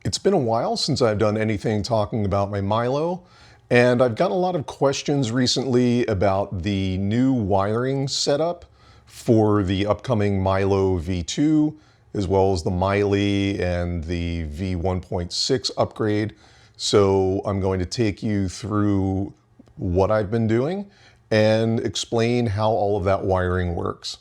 It's been a while since I've done anything talking about my Milo, and I've gotten a lot of questions recently about the new wiring setup for the upcoming Milo V2, as well as the Mili and the V1.6 upgrade. So I'm going to take you through what I've been doing and explain how all of that wiring works.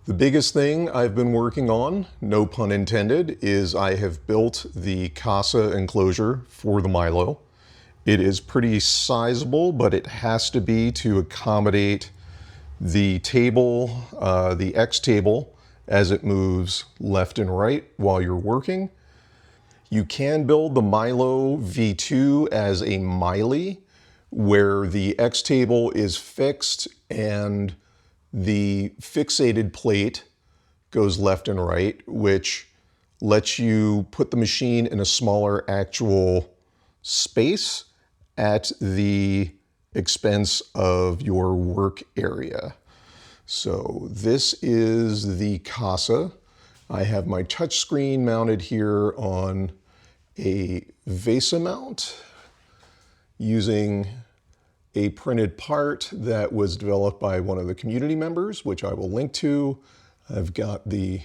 The biggest thing I've been working on, no pun intended, is I have built the Casa enclosure for the Milo. It is pretty sizable, but it has to be to accommodate the table, the X table, as it moves left and right while you're working. You can build the Milo V2 as a Mili, where the X table is fixed and the fixated plate goes left and right, which lets you put the machine in a smaller actual space at the expense of your work area. So this is the Casa. I have my touchscreen mounted here on a VESA mount using a printed part that was developed by one of the community members, which I will link to. I've got the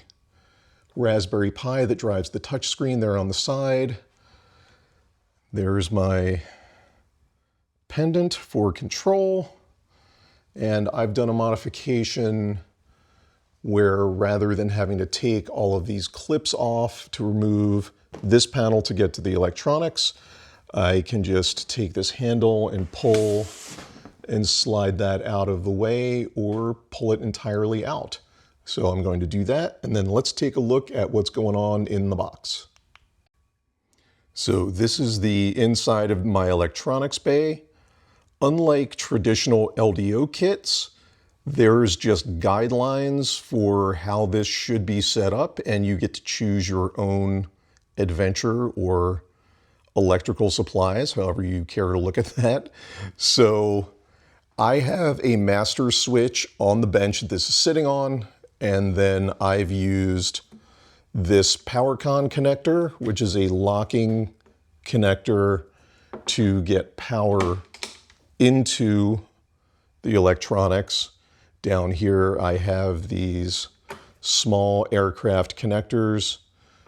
Raspberry Pi that drives the touchscreen there on the side. There's my pendant for control. And I've done a modification where rather than having to take all of these clips off to remove this panel to get to the electronics, I can just take this handle and pull and slide that out of the way or pull it entirely out. So I'm going to do that, and then let's take a look at what's going on in the box. So this is the inside of my electronics bay. Unlike traditional LDO kits, there's just guidelines for how this should be set up, and you get to choose your own adventure or electrical supplies, however you care to look at that. So I have a master switch on the bench that this is sitting on, and then I've used this PowerCon connector, which is a locking connector to get power into the electronics. Down here I have these small aircraft connectors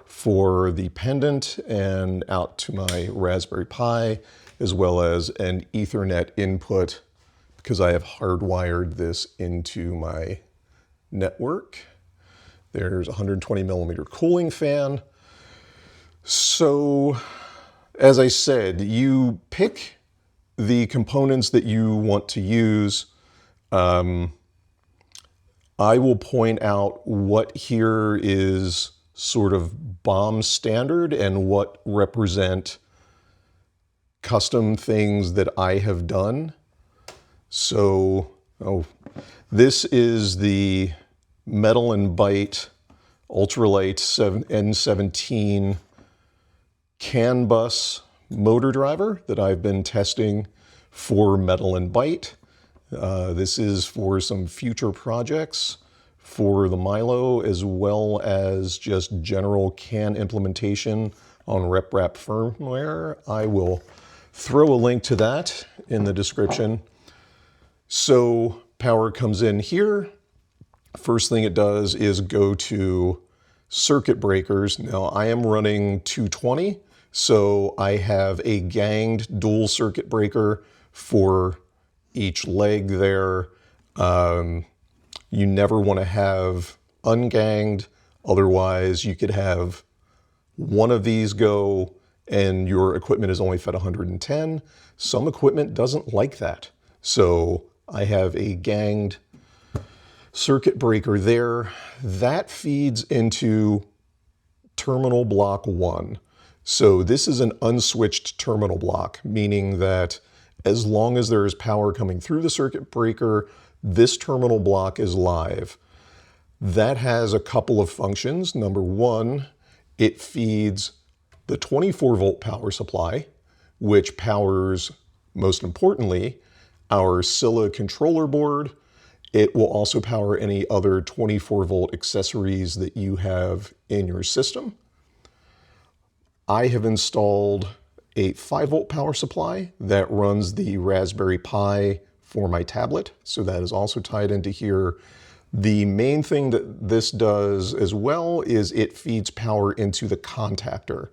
for the pendant and out to my Raspberry Pi, as well as an Ethernet input because I have hardwired this into my network. There's a 120 millimeter cooling fan. So, as I said, you pick the components that you want to use. I will point out what here is sort of BOM standard and what represent custom things that I have done. So, this is the Metal and Byte Ultralight N17 CAN bus motor driver that I've been testing for Metal and Byte. This is for some future projects for the Milo, as well as just general CAN implementation on RepRap firmware. I will throw a link to that in the description. So power comes in here. First thing it does is go to circuit breakers. Now I am running 220, so I have a ganged dual circuit breaker for each leg there. You never want to have unganged, otherwise you could have one of these go and your equipment is only fed 110. Some equipment doesn't like that. So I have a ganged circuit breaker there. That feeds into terminal block 1. So this is an unswitched terminal block, meaning that as long as there is power coming through the circuit breaker, this terminal block is live. That has a couple of functions. Number one, it feeds the 24 volt power supply, which powers, most importantly, our Scylla controller board. It will also power any other 24 volt accessories that you have in your system. I have installed a 5-volt power supply that runs the Raspberry Pi for my tablet. So that is also tied into here. The main thing that this does as well is it feeds power into the contactor.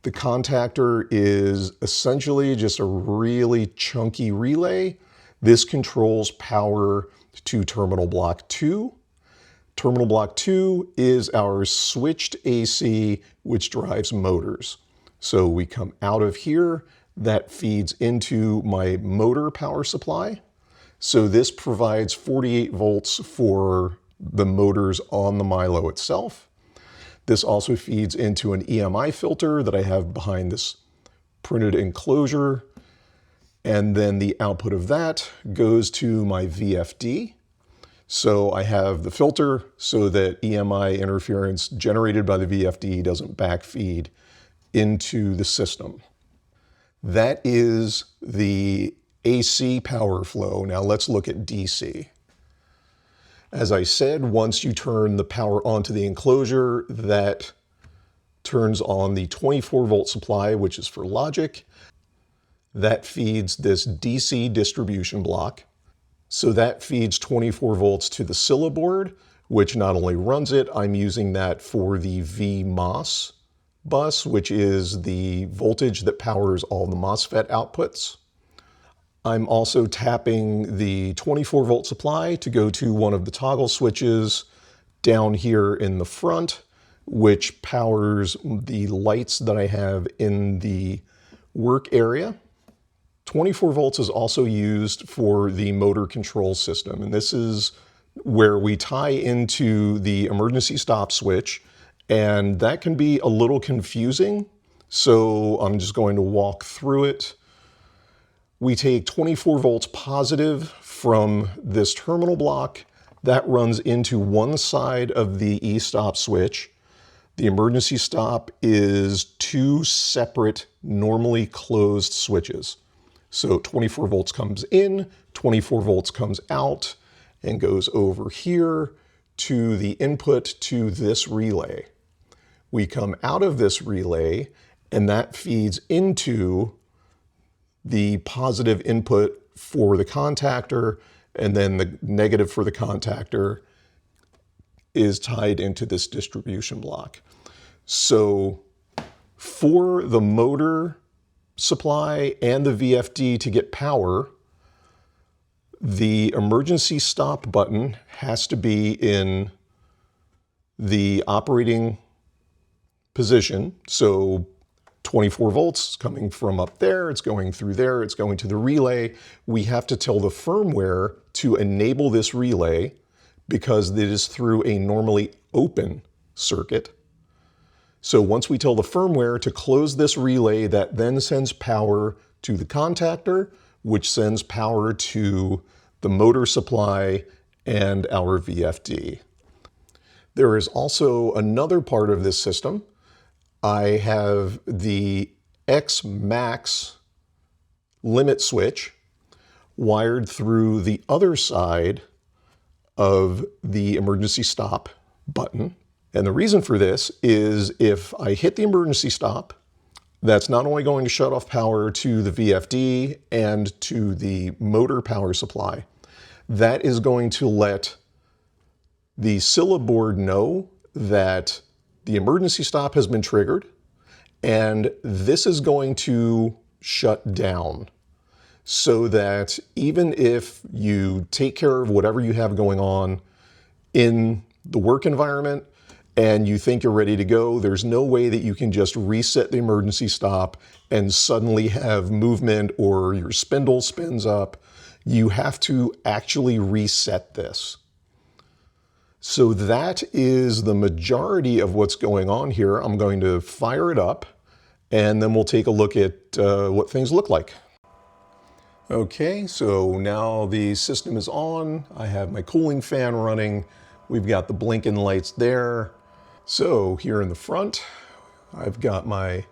The contactor is essentially just a really chunky relay. This controls power to terminal block 2. Terminal block 2 is our switched AC, which drives motors. So we come out of here, that feeds into my motor power supply. So this provides 48 volts for the motors on the Milo itself. This also feeds into an EMI filter that I have behind this printed enclosure. And then the output of that goes to my VFD. So I have the filter so that EMI interference generated by the VFD doesn't backfeed into the system. That is the AC power flow. Now let's look at DC. As I said, once you turn the power onto the enclosure, that turns on the 24-volt supply, which is for logic. That feeds this DC distribution block. So that feeds 24 volts to the Scylla board, which not only runs it, I'm using that for the VMOS bus, which is the voltage that powers all the MOSFET outputs. I'm also tapping the 24 volt supply to go to one of the toggle switches down here in the front, which powers the lights that I have in the work area. 24 volts is also used for the motor control system, and this is where we tie into the emergency stop switch, and that can be a little confusing, so I'm just going to walk through it. We take 24 volts positive from this terminal block. That runs into one side of the e-stop switch. The emergency stop is 2 separate, normally closed switches. So 24 volts comes in, 24 volts comes out, and goes over here to the input to this relay. We come out of this relay, and that feeds into the positive input for the contactor, and then the negative for the contactor is tied into this distribution block. So for the motor supply and the VFD to get power, the emergency stop button has to be in the operating position. So 24 volts coming from up there, it's going through there, it's going to the relay. We have to tell the firmware to enable this relay because it is through a normally open circuit. So once we tell the firmware to close this relay, that then sends power to the contactor, which sends power to the motor supply and our VFD. There is also another part of this system. I have the X max limit switch wired through the other side of the emergency stop button. And the reason for this is if I hit the emergency stop, that's not only going to shut off power to the VFD and to the motor power supply, that is going to let the Scylla board know that the emergency stop has been triggered, and this is going to shut down so that even if you take care of whatever you have going on in the work environment and you think you're ready to go, there's no way that you can just reset the emergency stop and suddenly have movement or your spindle spins up. You have to actually reset this. So that is the majority of what's going on here. I'm going to fire it up, and then we'll take a look at what things look like. Okay, so now the system is on. I have my cooling fan running. We've got the blinking lights there. So here in the front, I've got my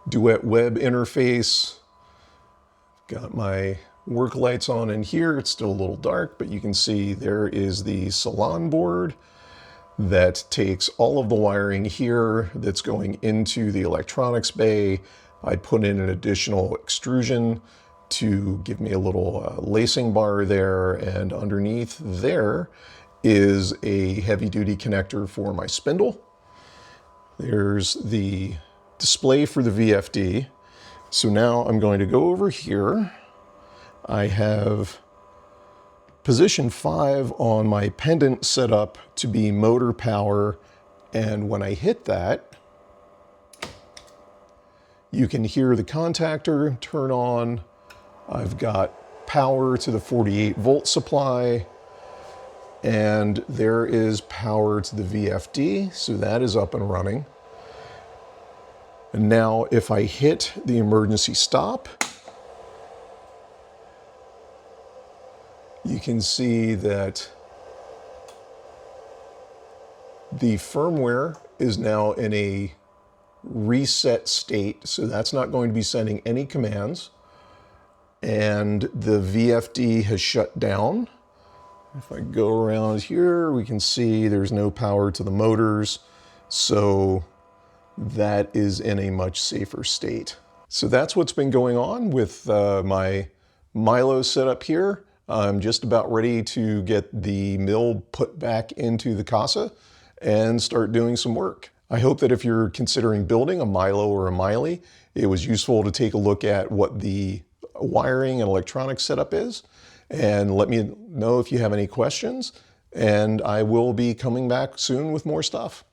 Duet web interface. Got my work lights on in here. It's still a little dark, but you can see there is the salon board. that takes all of the wiring here that's going into the electronics bay. I put in an additional extrusion to give me a little lacing bar there, and underneath there is a heavy-duty connector for my spindle. There's the display for the VFD. So now I'm going to go over here. I have position 5 on my pendant set up to be motor power, and when I hit that, you can hear the contactor turn on. I've got power to the 48 volt supply, and there is power to the VFD, so that is up and running. And now if I hit the emergency stop, you can see that the firmware is now in a reset state, so that's not going to be sending any commands. And the VFD has shut down. If I go around here, we can see there's no power to the motors, so that is in a much safer state. So that's what's been going on with my Milo setup here. I'm just about ready to get the mill put back into the Casa and start doing some work. I hope that if you're considering building a Milo or a Miley, it was useful to take a look at what the wiring and electronics setup is, and let me know if you have any questions, and I will be coming back soon with more stuff.